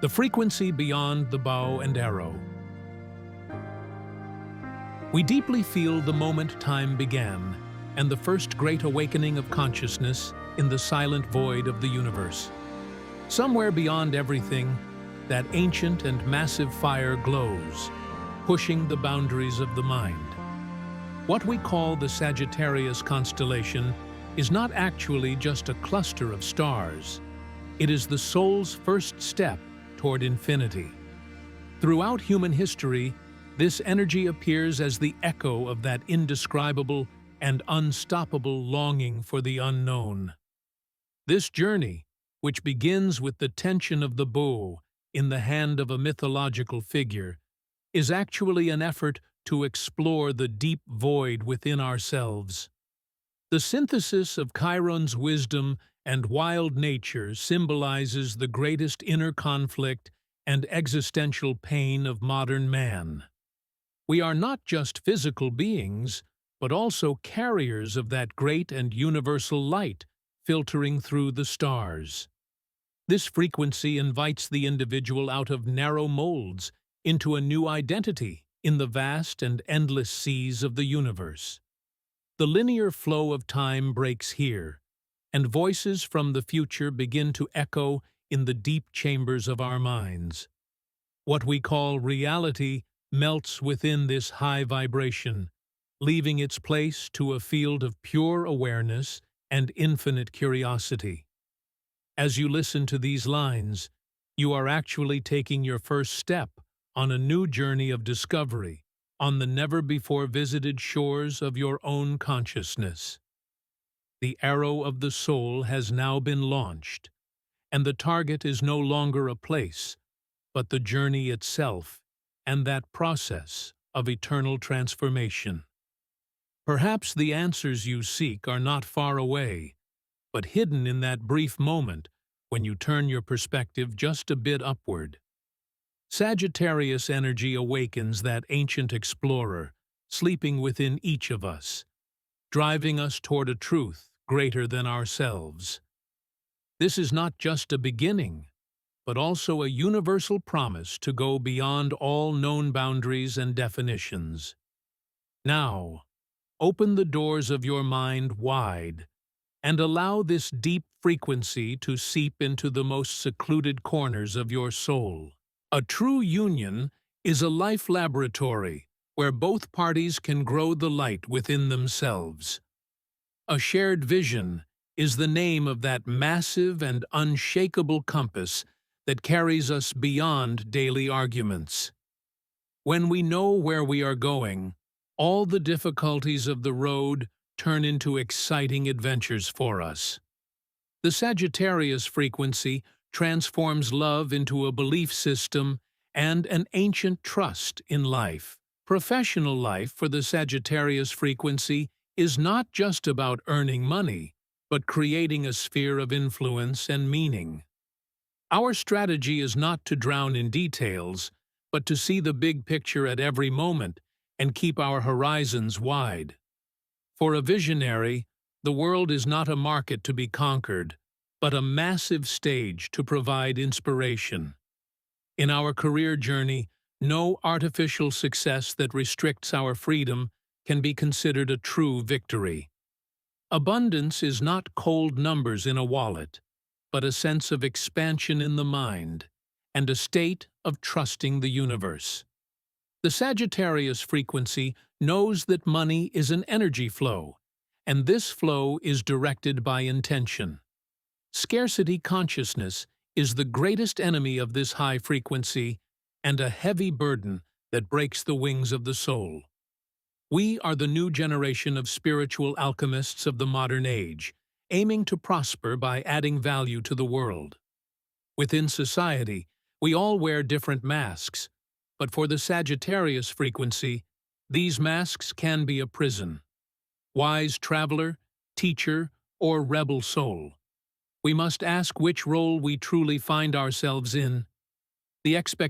The frequency beyond the bow and arrow. We deeply feel the moment time began, and the first great awakening of consciousness in the silent void of the universe. Somewhere beyond everything, that ancient and massive fire glows, pushing the boundaries of the mind. What we call the Sagittarius constellation is not actually just a cluster of stars. It is the soul's first step toward infinity. Throughout human history, this energy appears as the echo of that indescribable and unstoppable longing for the unknown. This journey, which begins with the tension of the bow in the hand of a mythological figure, is actually an effort to explore the deep void within ourselves. The synthesis of Chiron's wisdom and wild nature symbolizes the greatest inner conflict and existential pain of modern man. We are not just physical beings, but also carriers of that great and universal light filtering through the stars. This frequency invites the individual out of narrow molds into a new identity in the vast and endless seas of the universe. The linear flow of time breaks here, and voices from the future begin to echo in the deep chambers of our minds. What we call reality melts within this high vibration, leaving its place to a field of pure awareness and infinite curiosity. As you listen to these lines, you are actually taking your first step on a new journey of discovery on the never-before-visited shores of your own consciousness. The arrow of the soul has now been launched, and the target is no longer a place, but the journey itself and that process of eternal transformation. Perhaps the answers you seek are not far away, but hidden in that brief moment when you turn your perspective just a bit upward. Sagittarius energy awakens that ancient explorer, sleeping within each of us, driving us toward a truth greater than ourselves. This is not just a beginning, but also a universal promise to go beyond all known boundaries and definitions. Now, open the doors of your mind wide and allow this deep frequency to seep into the most secluded corners of your soul. A true union is a life laboratory where both parties can grow the light within themselves. A shared vision is the name of that massive and unshakable compass that carries us beyond daily arguments. When we know where we are going, all the difficulties of the road turn into exciting adventures for us. The Sagittarius frequency transforms love into a belief system and an ancient trust in life. Professional life for the Sagittarius frequency is not just about earning money, but creating a sphere of influence and meaning. Our strategy is not to drown in details, but to see the big picture at every moment and keep our horizons wide. For a visionary, the world is not a market to be conquered, but a massive stage to provide inspiration. In our career journey, no artificial success that restricts our freedom can be considered a true victory. Abundance is not cold numbers in a wallet, but a sense of expansion in the mind and a state of trusting the universe. The Sagittarius frequency knows that money is an energy flow, and this flow is directed by intention. Scarcity consciousness is the greatest enemy of this high frequency and a heavy burden that breaks the wings of the soul. We are the new generation of spiritual alchemists of the modern age, aiming to prosper by adding value to the world. Within society, we all wear different masks, but for the Sagittarius frequency, these masks can be a prison. Wise traveler, teacher, or rebel soul. We must ask which role we truly find ourselves in. The expectation